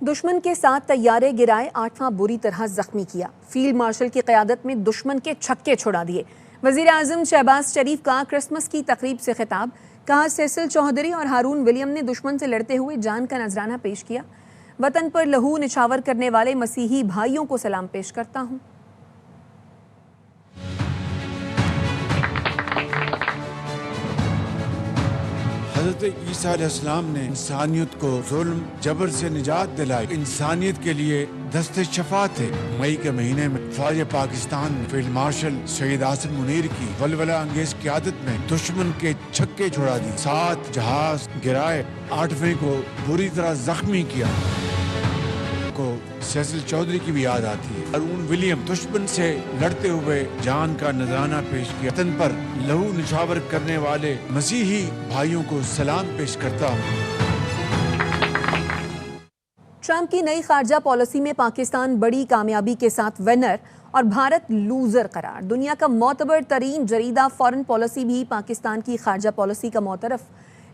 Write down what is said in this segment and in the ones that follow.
دشمن کے ساتھ طیارے گرائے، 8واں بری طرح زخمی کیا۔ فیلڈ مارشل کی قیادت میں دشمن کے چھکے چھڑا دیے۔ وزیر اعظم شہباز شریف کا کرسمس کی تقریب سے خطاب، کہا سیسل چوہدری اور ہارون ولیم نے دشمن سے لڑتے ہوئے جان کا نذرانہ پیش کیا۔ وطن پر لہو نچھاور کرنے والے مسیحی بھائیوں کو سلام پیش کرتا ہوں۔ حضرت عیسیٰ علیہ السلام نے انسانیت کو ظلم جبر سے نجات دلائی، انسانیت کے لیے دست شفاعت تھے۔ مئی کے مہینے میں فوج پاکستان نے فیلڈ مارشل سید آصم منیر کی ولولہ انگیز قیادت میں دشمن کے چھکے چھڑا دی، 7 جہاز گرائے، 8ویں کو بری طرح زخمی کیا۔ کو سیسل چودھری کی بھی یاد آتی ہے۔ ہارون ولیم دشمن سے لڑتے ہوئے جان کا نذرانہ پیش کیا۔ وطن پر لہو نچھاور کرنے والے مسیحی بھائیوں کو سلام پیش کرتا ہوں۔ ٹرمپ کی نئی خارجہ پالیسی میں پاکستان بڑی کامیابی کے ساتھ ونر اور بھارت لوزر قرار۔ دنیا کا معتبر ترین جریدہ فارن پالیسی بھی پاکستان کی خارجہ پالیسی کا معترف۔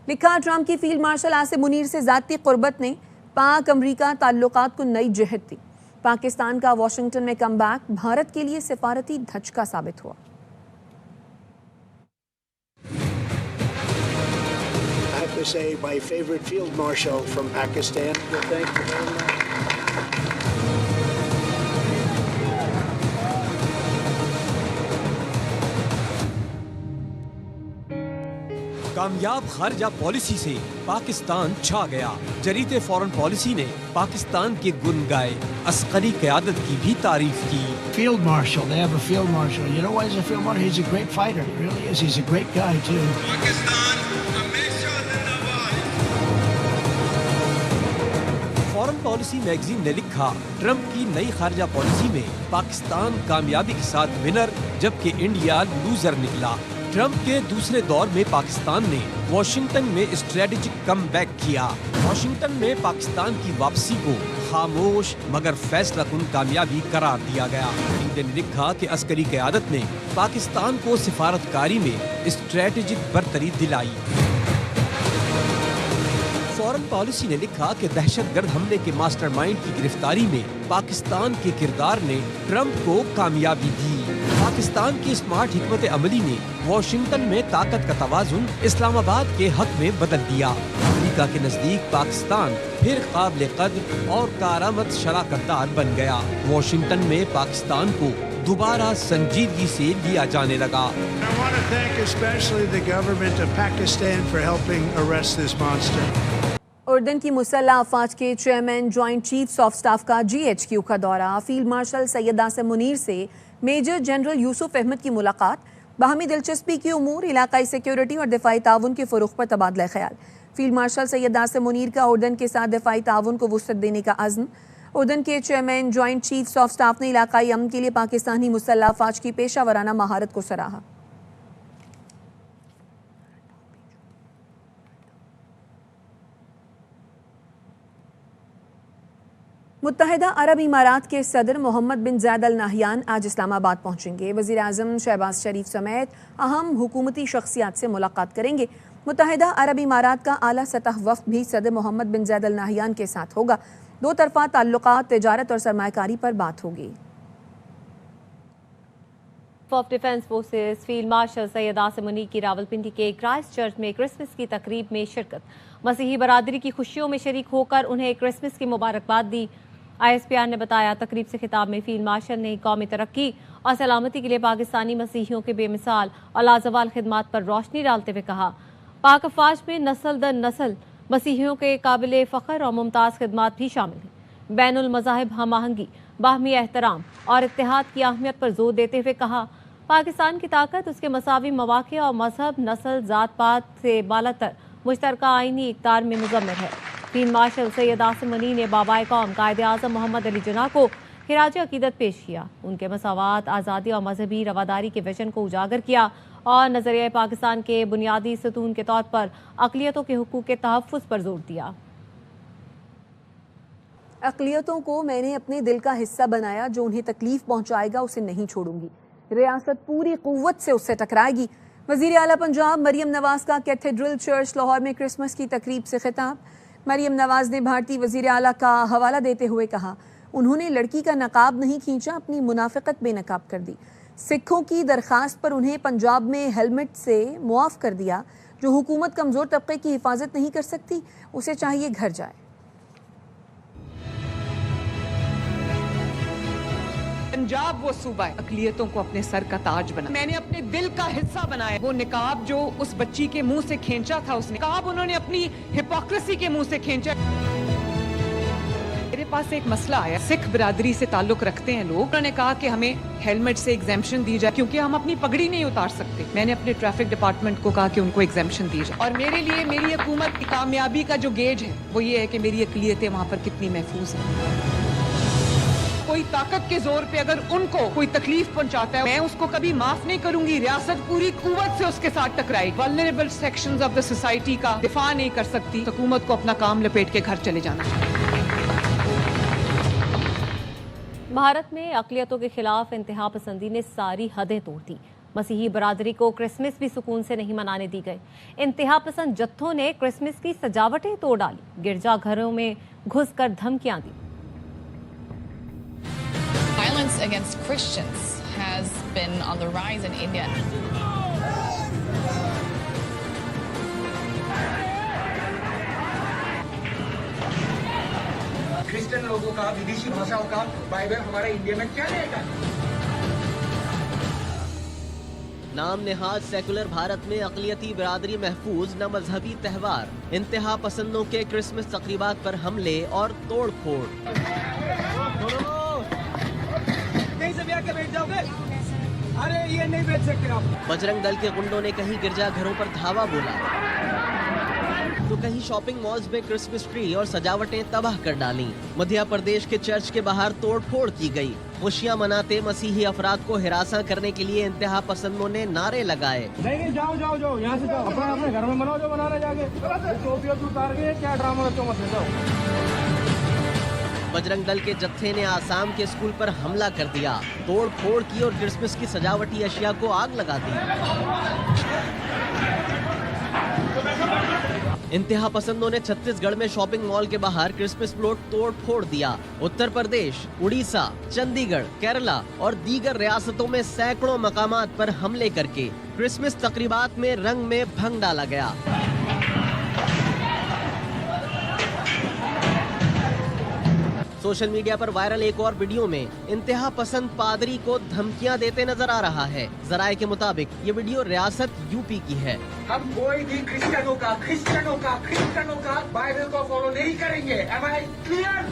لکھا، ٹرمپ کی فیلڈ مارشل آصم منیر سے ذاتی قربت نے پاک امریکہ تعلقات کو نئی جہت دی۔ پاکستان کا واشنگٹن میں کم بیک بھارت کے لیے سفارتی دھچکا ثابت ہوا۔ I have to say my favorite field marshal from Pakistan. Thank you very much. کامیاب خارجہ پالیسی سے پاکستان چھا گیا۔ جریدے فارن پالیسی نے پاکستان کے گن گائے، عسکری قیادت کی بھی تعریف کی۔ Field marshal, they have a field marshal. You know why he's a field marshal? He's a great fighter. He really is. He's a great guy too. Foreign policy magazine نے لکھا، ٹرمپ کی نئی خارجہ پالیسی میں پاکستان کامیابی کے ساتھ winner جبکہ انڈیا لوزر نکلا۔ ٹرمپ کے دوسرے دور میں پاکستان نے واشنگٹن میں اسٹریٹجک کم بیک کیا۔ واشنگٹن میں پاکستان کی واپسی کو خاموش مگر فیصلہ کن کامیابی قرار دیا گیا۔ نے لکھا کہ عسکری قیادت نے پاکستان کو سفارتکاری میں اسٹریٹجک برتری دلائی۔ فارن پالیسی نے لکھا کہ دہشت گرد حملے کے ماسٹر مائنڈ کی گرفتاری میں پاکستان کے کردار نے ٹرمپ کو کامیابی دی۔ پاکستان کی اسمارٹ حکمت عملی نے واشنگٹن میں طاقت کا توازن اسلام آباد کے حق میں بدل دیا۔ امریکہ کے نزدیک پاکستان پھر قابل قدر اور کارآمد شراکتدار بن گیا۔ واشنگٹن میں پاکستان کو دوبارہ سنجیدگی سے لیا جانے لگا۔ I want to thank especially the government of Pakistan for helping arrest this monster. اردن کی مسلح افواج کے chairman joint chiefs of staff کا GHQ کا دورہ، فیلڈ مارشل سید آصم منیر سے میجر جنرل یوسف احمد کی ملاقات، باہمی دلچسپی کی امور، علاقائی سیکیورٹی اور دفاعی تعاون کے فروغ پر تبادلہ خیال۔ فیلڈ مارشل سید آصم منیر کا اردن کے ساتھ دفاعی تعاون کو وسعت دینے کا عزم۔ اردن کے chairman joint chiefs of staff نے علاقائی امن کے لیے پاکستانی مسلح افواج کی پیشہ ورانہ مہارت کو سراہا۔ متحدہ عرب امارات کے صدر محمد بن زاید ال نہیان آج اسلام آباد پہنچیں گے۔ وزیر اعظم شہباز شریف سمیت اہم حکومتی شخصیات سے ملاقات کریں گے۔ متحدہ عرب امارات کا اعلیٰ سطح وفد بھی صدر محمد بن زاید ال نہیان کے ساتھ ہوگا۔ دو طرفہ تعلقات، تجارت اور سرمایہ کاری پر بات ہوگی۔ Of defence forces field marshal Syed Asim Munir کی راولپنڈی کے کرائسٹ چرچ میں کرسمس کی تقریب میں شرکت۔ مسیحی برادری کی خوشیوں میں شریک ہو کر انہیں کرسمس کی مبارکباد دی۔ ISPR نے بتایا، تقریب سے خطاب میں فیلڈ مارشل نے قومی ترقی اور سلامتی کے لیے پاکستانی مسیحیوں کے بے مثال اور لازوال خدمات پر روشنی ڈالتے ہوئے کہا، پاک افواج میں نسل در نسل مسیحیوں کے قابل فخر اور ممتاز خدمات بھی شامل ہیں۔ بین المذاہب ہم آہنگی، باہمی احترام اور اتحاد کی اہمیت پر زور دیتے ہوئے کہا، پاکستان کی طاقت اس کے مساوی مواقع اور مذہب، نسل، ذات پات سے بالاتر مشترکہ آئینی اقدار میں مضمر ہے۔ فیلڈ مارشل سید آصم منیر نے بابائے قوم قائد اعظم محمد علی جناح کو خراج عقیدت پیش کیا۔ ان کے مساوات، آزادی اور مذہبی رواداری کے ویژن کو اجاگر کیا اور نظریہ پاکستان کے بنیادی ستون کے طور پر اقلیتوں کے حقوق کے تحفظ پر زور دیا۔ اقلیتوں کو میں نے اپنے دل کا حصہ بنایا، جو انہیں تکلیف پہنچائے گا اسے نہیں چھوڑوں گی، ریاست پوری قوت سے اس سے ٹکرائے گی۔ وزیر اعلیٰ پنجاب مریم نواز کا کیتھیڈرل چرچ لاہور میں کرسمس کی تقریب سے خطاب، مریم نواز نے بھارتی وزیر اعلیٰ کا حوالہ دیتے ہوئے کہا انہوں نے لڑکی کا نقاب نہیں کھینچا، اپنی منافقت بے نقاب کر دی۔ سکھوں کی درخواست پر انہیں پنجاب میں ہیلمٹ سے معاف کر دیا۔ جو حکومت کمزور طبقے کی حفاظت نہیں کر سکتی اسے چاہیے گھر جائے۔ پنجاب وہ صوبہ ہے اقلیتوں کو اپنے سر کا تاج بنا، میں نے اپنے دل کا حصہ بنایا۔ وہ نقاب جو اس بچی کے منہ سے کھینچا تھا، اس نقاب انہوں نے اپنی ہپوکریسی کے منہ سے کھینچا۔ میرے پاس ایک مسئلہ آیا، سکھ برادری سے تعلق رکھتے ہیں لوگ، انہوں نے کہا کہ ہمیں ہیلمٹ سے ایگزیمپشن دی جائے کیونکہ ہم اپنی پگڑی نہیں اتار سکتے۔ میں نے اپنے ٹریفک ڈپارٹمنٹ کو کہا کہ ان کو ایگزیمپشن دی جائے، اور میرے لیے میری حکومت کی کامیابی کا جو گیج ہے وہ یہ ہے کہ میری اقلیتیں وہاں پر کتنی محفوظ ہیں۔ کوئی طاقت کے زور پہ اگر ان کو کوئی تکلیف پہنچاتا ہے، میں اس کو کبھی معاف نہیں کروں گی۔ ریاست پوری قوت سے اس کے ساتھ ٹکرائے، vulnerable sections of the society کا دفاع نہیں کر سکتی۔ حکومت کو اپنا کام لپیٹ کے گھر چلے جانا چاہیے۔ بھارت میں اقلیتوں کے خلاف انتہا پسندی نے ساری حدیں توڑ دی۔ مسیحی برادری کو کرسمس بھی سکون سے نہیں منانے دی گئی۔ انتہا پسند جتھوں نے کرسمس کی سجاوٹیں توڑ ڈالی، گرجا گھروں میں گھس کر دھمکیاں دی۔ Violence against Christians has been on the rise in India. Christian لوگوں کا ودیشی بھاشاؤں کا بائبل ہمارے انڈیا میں کیا لے گا؟ نام نہاد سیکولر بھارت میں اقلیتی برادری محفوظ، نہ مذہبی تہوار، انتہا پسندوں کے کرسمس تقریبات پر حملے اور توڑ پھوڑ۔ بجرنگ دل کے گنڈوں نے کہیں گرجا گھروں پر دھاوا بولا تو کہیں شاپنگ مالز میں کرسمس ٹری اور سجاوٹیں تباہ کر ڈالیں۔ مدھیہ پردیش کے چرچ کے باہر توڑ پھوڑ کی گئی۔ خوشیاں مناتے مسیحی افراد کو ہراساں کرنے کے لیے انتہا پسندوں نے نعرے لگائے۔ نہیں جاؤ جاؤ جاؤ یہاں سے جاؤ، اپنے گھر میں مناؤ جو منانا جا کے، ٹوپیاں اتار کے کیا ڈرامہ رچو مت جاؤ۔ بجرنگ دل کے جتھے نے آسام کے اسکول پر حملہ کر دیا، توڑ پھوڑ کی اور کرسمس کی سجاوٹی اشیاء کو آگ لگا دی۔ انتہا پسندوں نے چھتیس گڑھ میں شاپنگ مال کے باہر کرسمس پلاٹ توڑ پھوڑ دیا۔ اتر پردیش، اڑیسہ، چندی گڑھ، کیرلا اور دیگر ریاستوں میں سینکڑوں مقامات پر حملے کر کے کرسمس تقریبات میں رنگ میں بھنگ ڈالا گیا۔ سوشل میڈیا پر وائرل ایک اور ویڈیو میں انتہا پسند پادری کو دھمکیاں دیتے نظر آ رہا ہے۔ ذرائع کے مطابق یہ ویڈیو ریاست یو پی کی ہے۔ ہم کوئی بھی کرسچنوں کا بائبل کو فالو نہیں کریں گے۔ Am I clear؟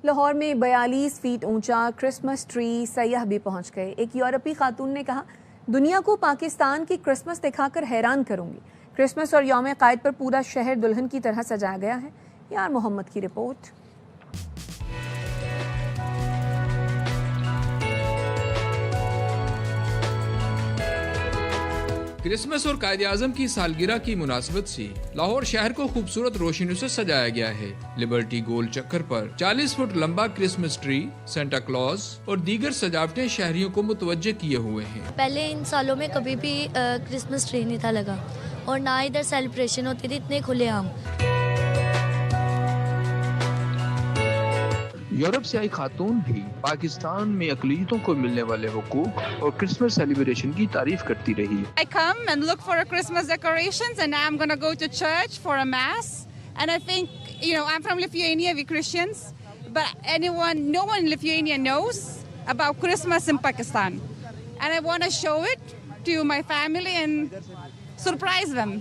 لاہور میں 42 فیٹ اونچا کرسمس ٹری سیاح بھی پہنچ گئے۔ ایک یورپی خاتون نے کہا دنیا کو پاکستان کی کرسمس دکھا کر حیران کروں گی۔ کرسمس اور یوم قائد پر پورا شہر دلہن کی طرح سجایا گیا ہے۔ یار محمد کی رپورٹ۔ کرسمس اور قائد اعظم کی سالگرہ کی مناسبت سے لاہور شہر کو خوبصورت روشنیوں سے سجایا گیا ہے۔ لبرٹی گول چکر پر 40 فٹ لمبا کرسمس ٹری، سینٹا کلوز اور دیگر سجاوٹیں شہریوں کو متوجہ کیے ہوئے ہیں۔ پہلے ان سالوں میں کبھی بھی کرسمس ٹری نہیں تھا لگا اور نہ ادھر سیلیبریشن ہوتی تھی اتنے کھلے عام۔ یورپ سے آئی خاتون بھی پاکستان میں اقلیتوں کو ملنے والے حقوق اور کرسمس سیلیبریشن کی تعریف کرتی رہی۔ I come and look for Christmas decorations and now I'm going to go to church for a mass and I think, I'm from Lithuania, we're Christians, but no one in Lithuania knows about Christmas in Pakistan and I want to show it to my family and surprise them.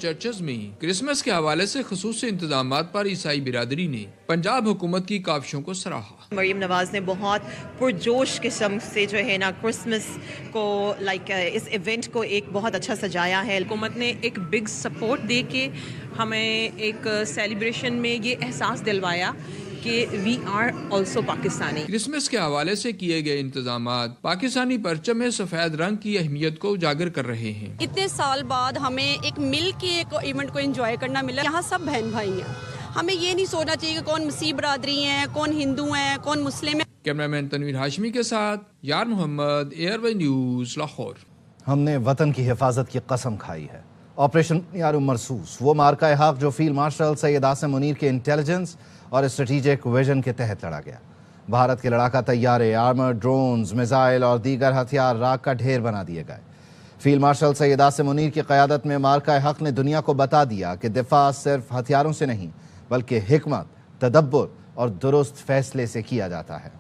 Churches میں Christmas کے حوالے سے خصوصی انتظامات پر عیسائی برادری نے پنجاب حکومت کی کاوشوں کو سراہا۔ مریم نواز نے بہت پرجوش قسم سے جو ہے نا کرسمس کو اس ایونٹ کو ایک بہت اچھا سجایا ہے۔ حکومت نے ایک بگ سپورٹ دے کے ہمیں ایک سیلیبریشن میں یہ احساس دلوایا کہ we are also Pakistani. Christmas کے حوالے سے کیے گئے انتظامات پاکستانی پرچم میں سفید رنگ کی اہمیت کو اجاگر کر رہے ہیں۔ اتنے سال بعد ہمیں ایک مل کے ایک ایونٹ کو انجوائے کرنا ملا۔ یہاں سب بہن بھائی ہیں، ہمیں یہ نہیں سوچنا چاہیے کہ کون مسیح برادری ہیں، کون ہندو ہیں، کون مسلم ہیں۔ کیمرہ مین تنویر ہاشمی کے ساتھ یار محمد، ایئر وے نیوز، لاہور۔ ہم نے وطن کی حفاظت کی قسم کھائی ہے. آپریشن یارو مرسوس وہ مارکہ حق جو فیلڈ مارشل سید عاصم منیر کے انٹیلیجنس اور اسٹریٹجک ویژن کے تحت لڑا گیا. بھارت کے لڑاکا طیارے، آرمر ڈرونز، میزائل اور دیگر ہتھیار راکھ کا ڈھیر بنا دیے گئے. فیلڈ مارشل سید عاصم منیر کی قیادت میں مارکہ حق نے دنیا کو بتا دیا کہ دفاع صرف ہتھیاروں سے نہیں بلکہ حکمت، تدبر اور درست فیصلے سے کیا جاتا ہے.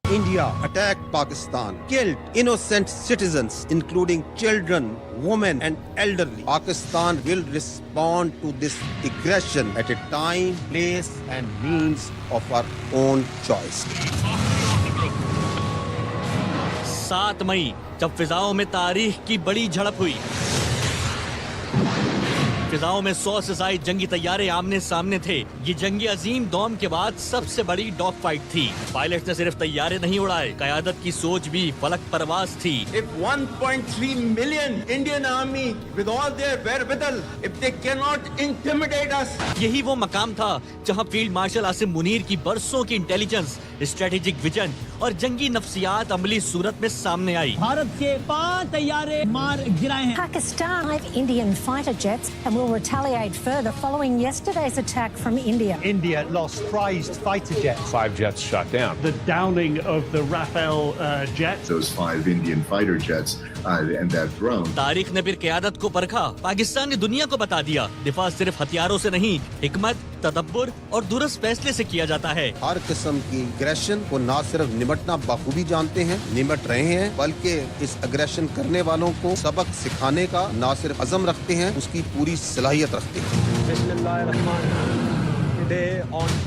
India attacked Pakistan, killed innocent citizens, including children, women and elderly. Pakistan will respond to this aggression at a time, place and means of our own choice. 7 مئی جب فضاؤں میں تاریخ کی بڑی جھڑپ ہوئی. فضاؤں میں 100 سے زائد جنگی طیارے آمنے سامنے تھے. یہ جنگی عظیم دوم کے بعد سب سے بڑی ڈاگ فائٹ تھی. پائلٹ نے صرف طیارے نہیں اڑائے، قیادت کی سوچ بھی فلک پرواز تھی. If 1.3 million Indian army with all their wherewithal, if they cannot intimidate us. یہی وہ مقام تھا جہاں فیلڈ مارشل عاصم منیر کی برسوں کی انٹیلیجنس، اسٹریٹجک ویژن اور جنگی نفسیات عملی صورت میں سامنے آئی. بھارت کے 5 طیارے مار گرائے ہیں. Pakistan 5 Indian fighter jets and will retaliate further following yesterday's attack from India. India lost prized fighter jets. 5 jets shot down. The downing of the Rafale jets. Those 5 Indian fighter jets and that drone. تاریخ نے پھر قیادت کو پرکھا. پاکستان نے دنیا کو بتا دیا دفاع صرف ہتھیاروں سے نہیں، حکمت، تدبر اور درست فیصلے سے کیا جاتا ہے. ہر قسم کی اگریشن کو نہ صرف نمٹنا بخوبی جانتے ہیں، نمٹ رہے ہیں، بلکہ اس اگریشن کرنے والوں کو سبق سکھانے کا نہ صرف عزم رکھتے ہیں، اس کی پوری صلاحیت رکھتے ہیں. بسم اللہ الرحمن الرحیم.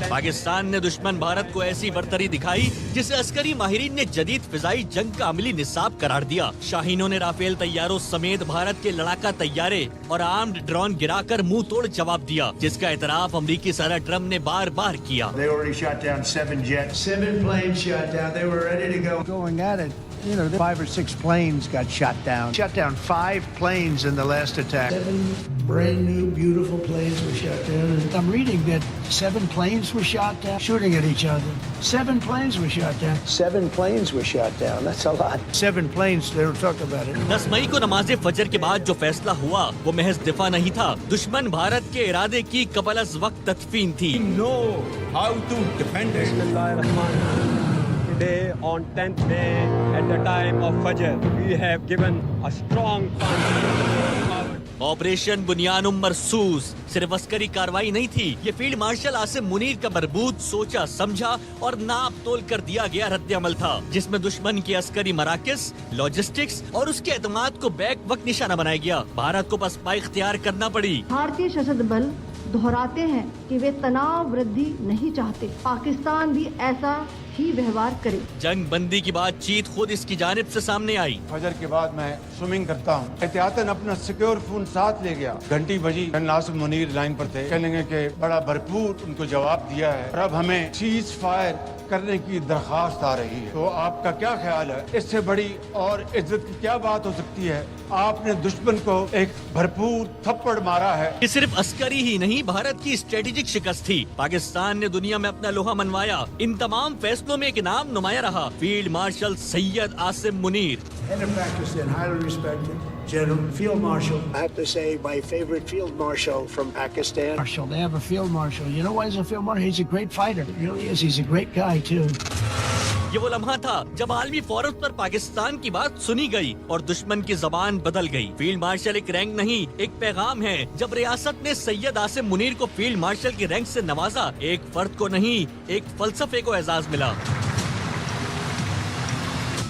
پاکستان نے دشمن بھارت کو ایسی برتری دکھائی جسے عسکری ماہرین نے جدید فضائی جنگ کا عملی نصاب قرار دیا. شاہینوں نے رافیل طیاروں سمیت بھارت کے لڑاکا طیارے اور آرمڈ ڈرون گرا کر منہ توڑ جواب دیا، جس کا اعتراف امریکی صدر ٹرمپ نے بار بار کیا. They already shot down 7 jets. 7 planes shot down. They were ready to go. Going at it. You know, 5 or 6 planes got shot down. Shot down 5 planes in the last attack. 7 brand new, beautiful planes were shot down. And I'm reading that 7 planes were shot down, shooting at each other. 7 planes were shot down. 7 planes were shot down. That's a lot. 7 planes, they were talking about it. 10 مئی کو نماز فجر کے بعد جو فیصلہ ہوا وہ محض دفاع نہیں تھا، دشمن بھارت کے ارادے کی قبل از وقت تدفین تھی. We know how to defend it. بسم اللہ الرحمن الرحیم. Today on 10th May at the time of Fajr, we have given a strong foundation. Operation بنیان مرسوس صرف عسکری کاروائی نہیں تھی، یہ فیلڈ مارشل عاصم منیر کا مربوط، سوچا سمجھا اور ناپ تول کر دیا گیا رد عمل تھا، جس میں دشمن کی عسکری مراکز، لاجسٹکس اور اس کے اعتماد کو بیک وقت نشانہ بنایا گیا. بھارت کو پسپا اختیار کرنا پڑی. بھارتی سشستر بل دہراتے ہیں کہ وہ تناؤ وردی نہیں چاہتے. پاکستان بھی ایسا ہی ویوہار کرے. جنگ بندی کی بات چیت خود اس کی جانب سے سامنے آئی. فجر کے بعد میں سوئمنگ کرتا ہوں، احتیاطاً اپنا سیکیور فون ساتھ لے گیا. گھنٹی بجی، جنرل عاصم منیر لائن پر تھے. کہنے کہ بڑا بھرپور ان کو جواب دیا ہے اور اب ہمیں سیز فائر کرنے کی درخواست آ رہی ہے. تو آپ کا کیا خیال ہے؟ اس سے بڑی اور عزت کی کیا بات ہو سکتی ہے؟ آپ نے دشمن کو ایک بھرپور تھپڑ مارا ہے. یہ صرف عسکری ہی نہیں، بھارت کی اسٹریٹجک شکست تھی. پاکستان نے دنیا میں اپنا لوہا منوایا. ان تمام فیصلوں میں ایک نام نمایاں رہا، field marshal Syed Asim Munir. Head of Pakistan, highly respected General Field Marshal. I have to say my favorite field marshal from Pakistan. Marshal, they have a field marshal. You know why he's a field marshal? He's a great fighter. He really is. He's a great guy too. یہ وہ لمحہ تھا جب عالمی forum پر پاکستان کی بات سنی گئی اور دشمن کی زبان بدل گئی. فیلڈ مارشل ایک رینک نہیں، ایک پیغام ہے. جب ریاست نے سید عاصم منیر کو فیلڈ مارشل کی رینک سے نوازا، ایک فرد کو نہیں، ایک فلسفے کو اعزاز ملا.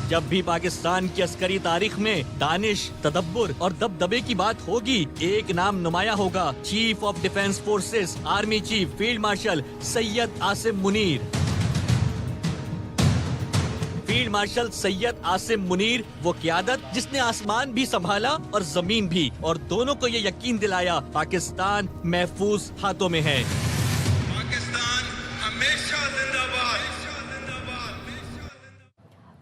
جب بھی پاکستان کی عسکری تاریخ میں دانش، تدبر اور دبدبے کی بات ہوگی، ایک نام نمایاں ہوگا، chief of defence forces, army chief field marshal Syed Asim Munir. Field marshal Syed Asim Munir, وہ قیادت جس نے آسمان بھی سنبھالا اور زمین بھی، اور دونوں کو یہ یقین دلایا پاکستان محفوظ ہاتھوں میں ہے.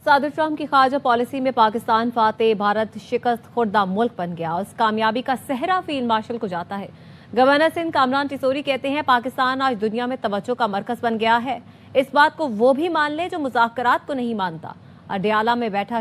صدر ٹرمپ کی خارجہ پالیسی میں پاکستان فاتح، بھارت شکست خوردہ ملک بن گیا. اس کامیابی کا سہرا فیلڈ مارشل کو جاتا ہے. گورنر سندھ کامران ٹیسوری کہتے ہیں پاکستان آج دنیا میں توجہ کا مرکز بن گیا ہے. اس بات کو وہ بھی مان لے جو مذاکرات کو نہیں مانتا. اڈیالہ میں بیٹھا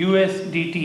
USDT,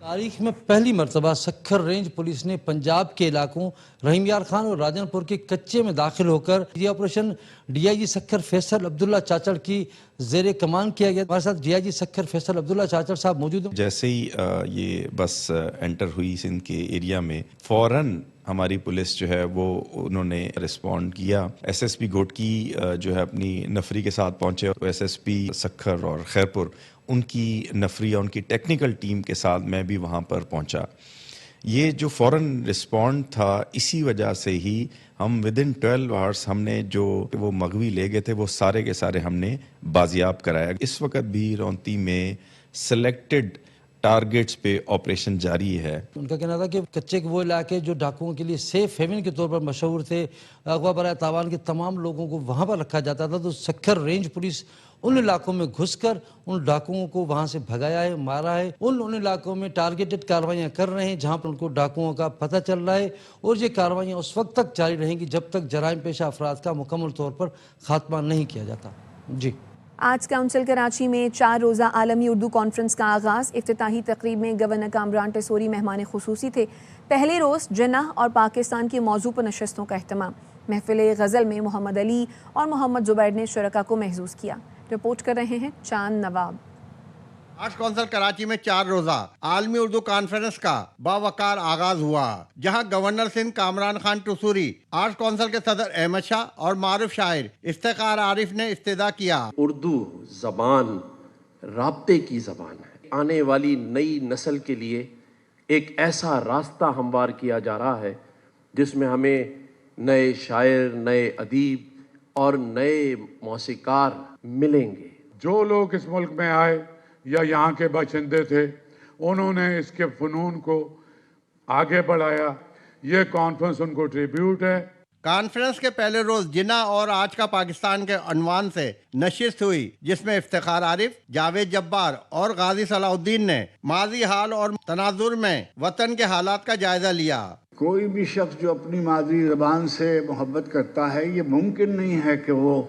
تاریخ میں پہلی مرتبہ سکھر رینج پولیس نے پنجاب کے علاقوں رحیم یار خان اور راجن پور کے کچے میں داخل ہو کر یہ آپریشن ڈی آئی جی سکھر فیصل عبداللہ چاچڑ کی زیر کمان کیا گیا. ہمارے ساتھ ڈی آئی جی سکھر فیصل عبداللہ چاچڑ صاحب موجود ہیں. جیسے ہی یہ بس انٹر ہوئی سندھ کے ایریا میں فوراً ہماری پولیس جو ہے وہ انہوں نے رسپونڈ کیا. ایس ایس پی گوٹکی جو ہے اپنی نفری کے ساتھ پہنچے. ایس ایس پی سکھر اور خیرپور ان کی نفری اور ان کی ٹیکنیکل ٹیم کے ساتھ میں بھی وہاں پر پہنچا. یہ جو فوراً رسپونڈ تھا اسی وجہ سے ہی ہم ودن 12 آورس ہم نے جو وہ مغوی لے گئے تھے وہ سارے کے سارے ہم نے بازیاب کرایا. اس وقت بھی رونتی میں سلیکٹڈ ٹارگٹس پہ آپریشن جاری ہے. ان کا کہنا تھا کہ کچے کے وہ علاقے جو ڈاکوؤں کے لیے سیف ہیون کے طور پر مشہور تھے, اغوا برائے تاوان کے تمام لوگوں کو وہاں پر رکھا جاتا تھا. تو سکھر رینج پولیس ان علاقوں میں گھس کر ان ڈاکوؤں کو وہاں سے بھگایا ہے, مارا ہے. ان علاقوں میں ٹارگیٹڈ کاروائیاں کر رہے ہیں جہاں پر ان کو ڈاکوؤں کا پتہ چل رہا ہے, اور یہ کاروائیاں اس وقت تک جاری رہیں گی جب تک جرائم پیشہ افراد کا مکمل طور پر خاتمہ نہیں کیا جاتا. جی آج کونسل کراچی میں 4 روزہ عالمی اردو کانفرنس کا آغاز. افتتاحی تقریب میں گورنر کامران ٹیسوری مہمان خصوصی تھے. پہلے روز جناح اور پاکستان کے موضوع پر نشستوں کا اہتمام. محفل غزل میں محمد علی اور محمد زبیر نے شرکا کو محظوظ کیا. رپورٹ کر رہے ہیں چاند نواب. آرٹس کونسل کراچی میں 4 روزہ عالمی اردو کانفرنس کا باوقار آغاز ہوا, جہاں governor Sindh Kamran Khan Tessori, arts council کے صدر احمد شاہ اور معروف شاعر افتخار عارف نے استدعا کیا. اردو زبان رابطے کی زبان ہے. آنے والی نئی نسل کے لیے ایک ایسا راستہ ہموار کیا جا رہا ہے جس میں ہمیں نئے شاعر, نئے ادیب اور نئے موسیقار ملیں گے. جو لوگ اس ملک میں آئے یا یہاں کے باشندے تھے انہوں نے اس کے فنون کو آگے بڑھایا. یہ کانفرنس ان کو ٹریبیوٹ ہے. کانفرنس کے پہلے روز جناح اور آج کا پاکستان کے عنوان سے نشست ہوئی, جس میں افتخار عارف, جاوید جبار اور غازی صلاح الدین نے ماضی, حال اور تناظر میں وطن کے حالات کا جائزہ لیا. کوئی بھی شخص جو اپنی مادری زبان سے محبت کرتا ہے یہ ممکن نہیں ہے کہ وہ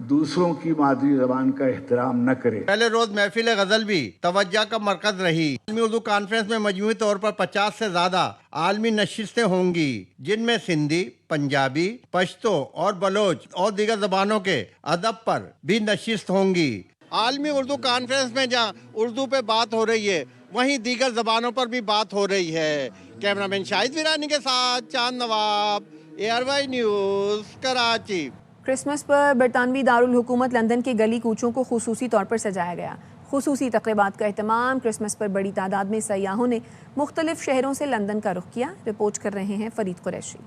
دوسروں کی مادری زبان کا احترام نہ کرے. پہلے روز محفل غزل بھی توجہ کا مرکز رہی. عالمی اردو کانفرنس میں مجموعی طور پر 50 سے زیادہ عالمی نشستیں ہوں گی, جن میں سندھی, پنجابی, پشتو اور بلوچ اور دیگر زبانوں کے ادب پر بھی نشست ہوں گی. عالمی اردو کانفرنس میں جہاں اردو پہ بات ہو رہی ہے وہیں دیگر زبانوں پر بھی بات ہو رہی ہے. کیمرامین شاہد ویرانی کے ساتھ چاند نواب, ARY نیوز, کراچی. کرسمس پر برطانوی دارالحکومت لندن کے گلی کوچوں کو خصوصی طور پر سجایا گیا. خصوصی تقریبات کا اہتمام. کرسمس پر بڑی تعداد میں سیاحوں نے مختلف شہروں سے لندن کا رخ کیا. رپورٹ کر رہے ہیں فرید قریشی.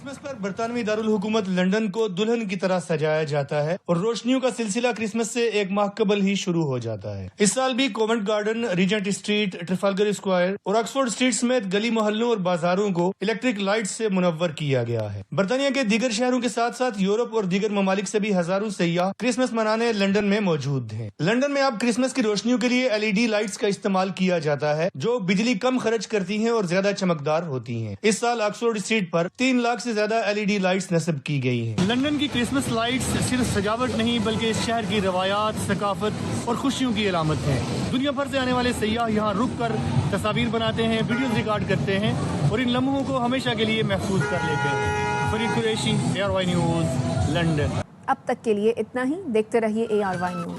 کرسمس پر برطانوی دارالحکومت لندن کو دلہن کی طرح سجایا جاتا ہے اور روشنیوں کا سلسلہ کرسمس سے ایک ماہ قبل ہی شروع ہو جاتا ہے. اس سال بھی Covent Garden, Regent Street, Trafalgar Square اور آکسفورڈ اسٹریٹ سمیت گلی محلوں اور بازاروں کو الیکٹرک لائٹ سے منور کیا گیا ہے. برطانیہ کے دیگر شہروں کے ساتھ ساتھ یورپ اور دیگر ممالک سے بھی ہزاروں سیاح کرسمس منانے لندن میں موجود ہیں. لندن میں اب کرسمس کی روشنیوں کے لیے LED لائٹس کا استعمال کیا جاتا ہے جو بجلی کم خرچ کرتی ہیں اور زیادہ چمکدار ہوتی ہیں. اس سال آکسفورڈ اسٹریٹ پر 3 لاکھ سے زیادہ LED لائٹس نصب کی گئی ہیں. لندن کی کرسمس لائٹس صرف سجاوٹ نہیں بلکہ اس شہر کی روایات, ثقافت اور خوشیوں کی علامت ہیں. دنیا بھر سے آنے والے سیاح یہاں رک کر تصاویر بناتے ہیں, ویڈیوز ریکارڈ کرتے ہیں اور ان لمحوں کو ہمیشہ کے لیے محفوظ کر لیتے ہیں. Farid Qureshi, ARY news, London. اب تک کے لیے اتنا ہی. دیکھتے رہیے ARY نیوز.